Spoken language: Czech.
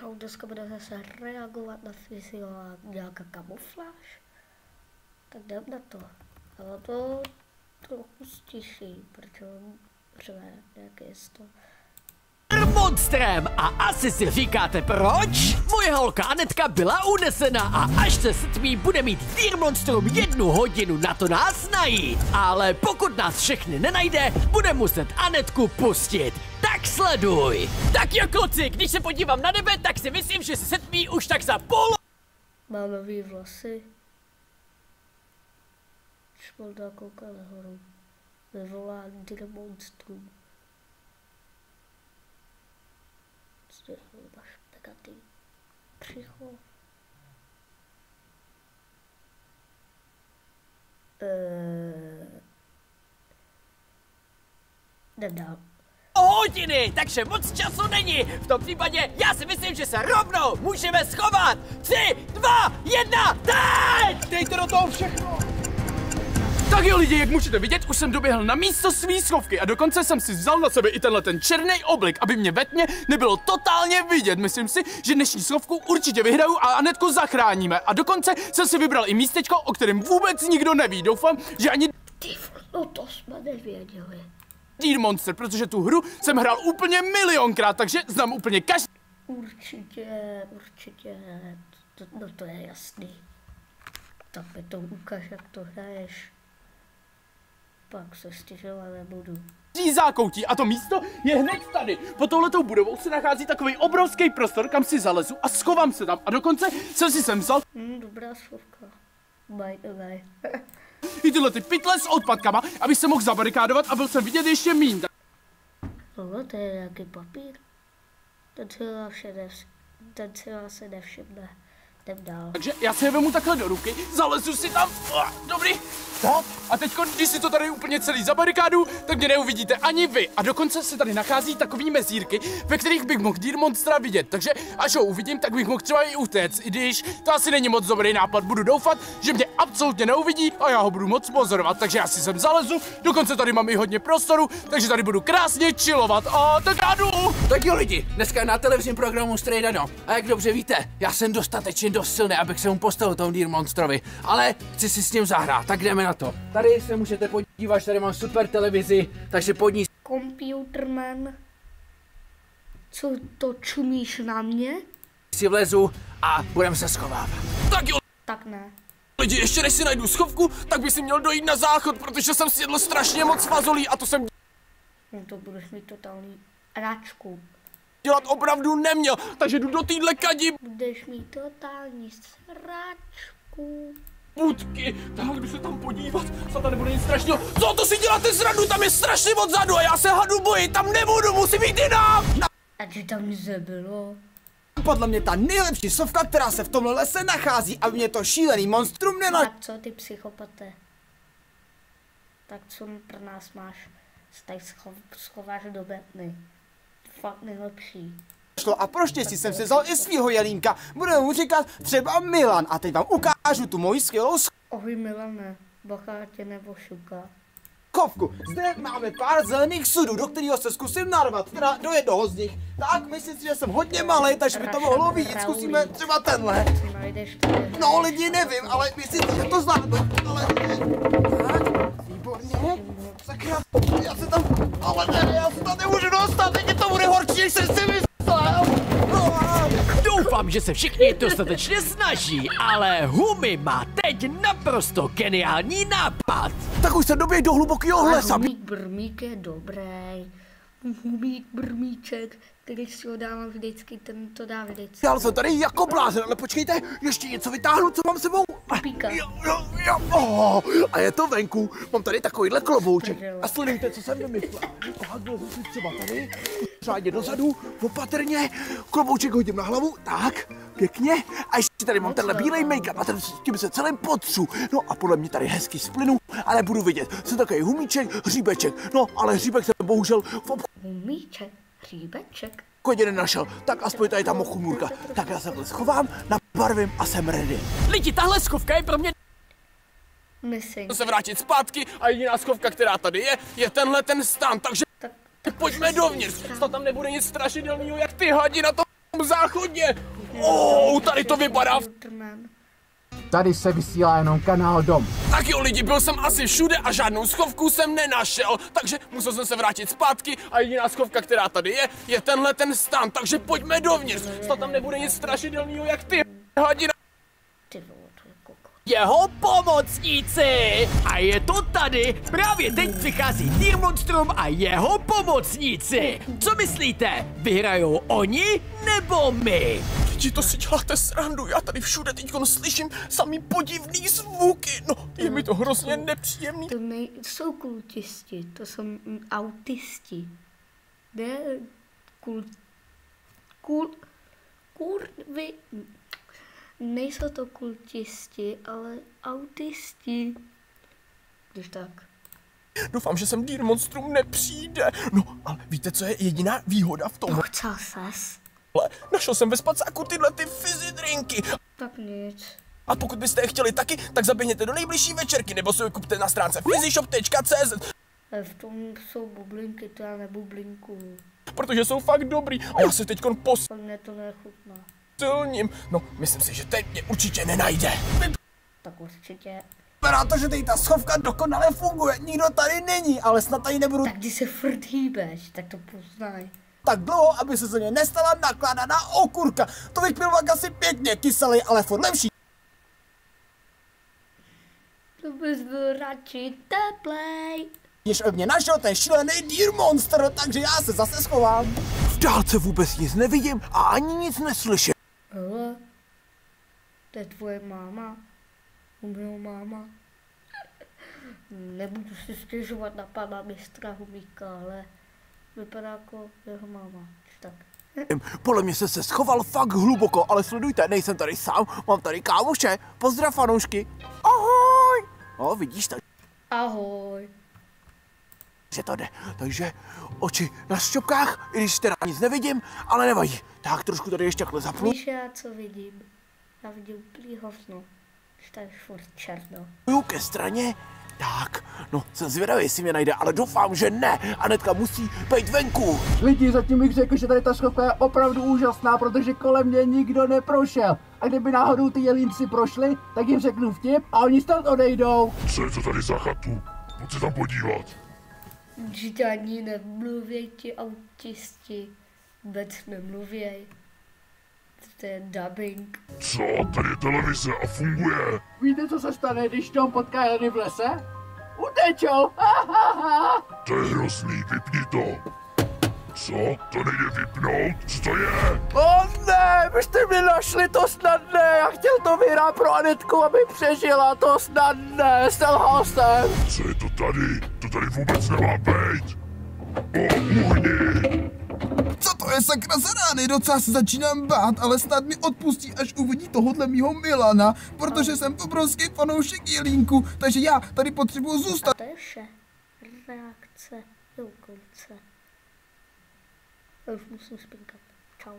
Čau, dneska bude zase reagovat na fyzio a nějaká kamufláž. Tak jdem na to. Ale to trochu stiší, protože on řve, jak je to. Monstrem a asi si říkáte proč? Moje holka Anetka byla unesena a až se setmí, bude mít Dear Monstrum 1 hodinu na to nás najít. Ale pokud nás všechny nenajde, bude muset Anetku pustit. Tak sleduj! Tak jo kluci, když se podívám na nebe, tak si myslím, že se setmí už tak za půl. Má nový vlasy. Šmolda kouká nahoru. Vyvolá Dear Monstrum. Zde máš pegatý přicho. Jdem dál. Hodiny, takže moc času není. V tom případě já si myslím, že se rovnou můžeme schovat. 3, 2, 1, teď! Dejte do toho všechno! Tak jo lidi, jak můžete vidět, už jsem doběhl na místo svý schovky a dokonce jsem si vzal na sebe i tenhle ten černý oblik, aby mě ve tmě nebylo totálně vidět. Myslím si, že dnešní schovku určitě vyhraju a Anetku zachráníme. A dokonce jsem si vybral i místečko, o kterém vůbec nikdo neví. Doufám, že ani No to jsme nevěděli. Dear Monster, protože tu hru jsem hrál úplně milionkrát, takže znám úplně každý. Určitě. No to je jasný. Tak mi to ukáž, jak to hraješ. Pak se stěžovat nebudu. Zákoutí a to místo je hned tady. Pod touhletou budovou se nachází takový obrovský prostor, kam si zalezu a schovám se tam. A dokonce jsem si sem vzal dobrá schovka. By the way. i tyhle ty pytle s odpadkama, abych se mohl zabarikádovat a byl jsem vidět ještě míň. Tohle to je nějaký papír. Ten si vás se nevšimne. Jdem dál. Takže já si je vemu takhle do ruky, zalezu si tam, dobrý, tak. A teď, když si to tady úplně celý zabarikádu, tak mě neuvidíte ani vy. A dokonce se tady nachází takový mezírky, ve kterých bych mohl Dear Monstra vidět. Takže až ho uvidím, tak bych mohl třeba i utéct, i když to asi není moc dobrý nápad. Budu doufat, že mě absolutně neuvidí a já ho budu moc pozorovat. Takže já si sem zalezu, dokonce tady mám i hodně prostoru, takže tady budu krásně chillovat. A tak já jdu. Tak jo lidi, dneska na televizním programu Stray Dano. A jak dobře víte, já jsem dostatečně dost silný, abych se mu postavil tomu Dear Monstrovi, ale chci si s ním zahrát, tak jdeme na to. Tady se můžete podívat, tady mám super televizi, takže pod ní Computerman, co to čumíš na mě? si vlezu a budeme se schovávat. Tak jo. Tak ne. Lidi, ještě než si najdu schovku, tak bych si měl dojít na záchod, protože jsem si jedl strašně moc fazolí a to jsem No to budeš mít totální ráčku. dělat opravdu neměl, takže jdu do téhle kadi Budeš mít totální sračku. budky. Tak jdu se tam podívat, co tady bude nic strašného. Co to si děláte srandu, tam je strašně moc zadu a já se hadu boji, tam nebudu, musím jít jinam. A že tam nic nebylo. Podle mě ta nejlepší sovka, která se v tomhle lese nachází, aby mě to šílený monstrum Tak co ty psychopate? Tak co pro nás máš? Se tady schováš do betny. Fakt nejlepší. našlo a pro štěstí jsem si vzal i svýho jelínka. Budeme mu říkat třeba Milan a teď vám ukážu tu moji skvělou Ahoj Milane, bacha tě nevošuká. schovku. Zde máme pár zelených sudů, do kterého se zkusím narvat, teda do jednoho z nich. Tak myslím si, že jsem hodně malý, takže by to mohlo vidět. Zkusíme třeba tenhle. Najdeš tady. No lidi, nevím, ale myslím si, že to zvládnu. Ale... Tak, výborně. Sakra, já se tam... Ale ne, já se tam nemůžu dostat, teď to bude horší, než jsem si myslel. Doufám, že se všichni dostatečně snaží, ale Humi má teď naprosto geniální nápad. Tak už se doběh do hlubokého lesa. Humík Brmík je dobrý. Humík Brmíček, který si ho dávám vždycky, ten to dá vždycky. Já jsem tady jako blázen, ale počkejte, ještě něco vytáhnu, co mám sebou. Píka. Jo. Oh, a je to venku. Mám tady takovýhle klobouček. A sledujte, co jsem vymyslel. Tak, vlezu si třeba tady, řádně dozadu, opatrně, klobouček hodím na hlavu, tak, pěkně. A ještě tady mám tenhle bílej make-up a ten s tím se celým potřu. No a podle mě tady hezky splynu, ale budu vidět. Jsem takový humíček, hříbeček. No, ale hříbek jsem bohužel v Humíček, hříbeček. obchodě nenašel. Tak aspoň tady ta mochumůrka. Tak já se takhle schovám, nabarvím a jsem ready. Lidi, tahle schovka je pro mě Missing. Se vrátit zpátky a jediná schovka, která tady je tenhle ten stan, takže Tak pojďme dovnitř. Snad tam nebude nic strašidelného, jak ty hadi na tom záchodně. Tady to vypadá. Tady se vysílá jenom kanál Dom. Tak jo lidi, byl jsem asi všude a žádnou schovku jsem nenašel, takže musel jsem se vrátit zpátky a jediná schovka, která tady je tenhle ten stan, takže pojďme dovnitř. Snad tam nebude nic strašidelného jak ty hladina. Jeho pomocníci! A je to tady! Právě teď přichází Dýrmonstrum a jeho pomocníci! Co myslíte? Vyhrajou oni nebo my? Lidi, to si děláte srandu, já tady všude teďkon slyším samý podivný zvuky, no je mi to hrozně nepříjemný. To nejsou kultisti, to jsou autisti. Ne, kurvy. Nejsou to kultisti, ale autisti. Když tak. Doufám, že sem Dýrmonstrum nepřijde. No, ale víte, co je jediná výhoda v tomhle? Chcel ses? Našel jsem ve spacáku tyhle ty fizzy drinky. Tak nic. A pokud byste je chtěli taky, tak zaběhněte do nejbližší večerky, nebo si je kupte na stránce fizzyshop.cz. V tom jsou bublinky, to já nebublinkuju. Protože jsou fakt dobrý a já se teďkon Mně to nechutná. posilním. No, myslím si, že ten mě určitě nenajde. Tak určitě. Vypadá to, že tady ta schovka dokonale funguje. Nikdo tady není, ale snad tady nebudu Tak když se furt hýbeš, tak to poznaj. tak dlouho, aby se ze mě nestala nakládaná okurka. To bych byl asi pěkně kyselý, ale furt lepší. To bys byl radši teplej. Když od mě našel ten šílený Dýrmonster, takže já se zase schovám. V dálce vůbec nic nevidím a ani nic neslyším. Hele, to je tvoje máma. Umřel máma. Nebudu si stěžovat na pana mistra Humíka, ale vypadá jako jeho máma. Tak. Podle mě se schoval fakt hluboko, ale sledujte, nejsem tady sám, mám tady kámoše. Pozdrav fanoušky. Ahoj. O, vidíš to, Ahoj. že to jde. Takže oči na šťopkách, i když teda nic nevidím, ale nevadí. Tak trošku tady ještě takhle zapnu. Víš, já co vidím? Já vidím úplný hovno. Tady furt černo. Jdu ke straně. Tak, no, jsem zvědavý, jestli mě najde, ale doufám, že ne. Anetka musí být venku. Lidi, zatím bych řekl, že tady ta schovka je opravdu úžasná, protože kolem mě nikdo neprošel. A kdyby náhodou ty jelínci prošli, tak jim řeknu vtip a oni snad odejdou. Co je to tady za chatu? Pojď se tam podívat. Vždyť ani nemluvěj ti autisti. Vůbec nemluvěj. To je dubbing. Co? Tady je televize a funguje. Víte, co se stane, když Tom potká jeleny v lese? Utečou! To je hrozný, vypni to. Co? To nejde vypnout? Co to je? O ne, vy jste mě našli, to snad ne. Já chtěl to vyhrát pro Anetku, aby přežila, to snad ne. Selhal jsem. Co je to tady? To tady vůbec nemá být. Můj. Co to je sakra za rány? Docela se začínám bát, ale snad mi odpustí, až uvidí tohohle mýho Milana, protože jsem obrovský fanoušek jelínku, takže já tady potřebuji zůstat. To je vše. Reakce do konce. Já už musím spinkat. Čau.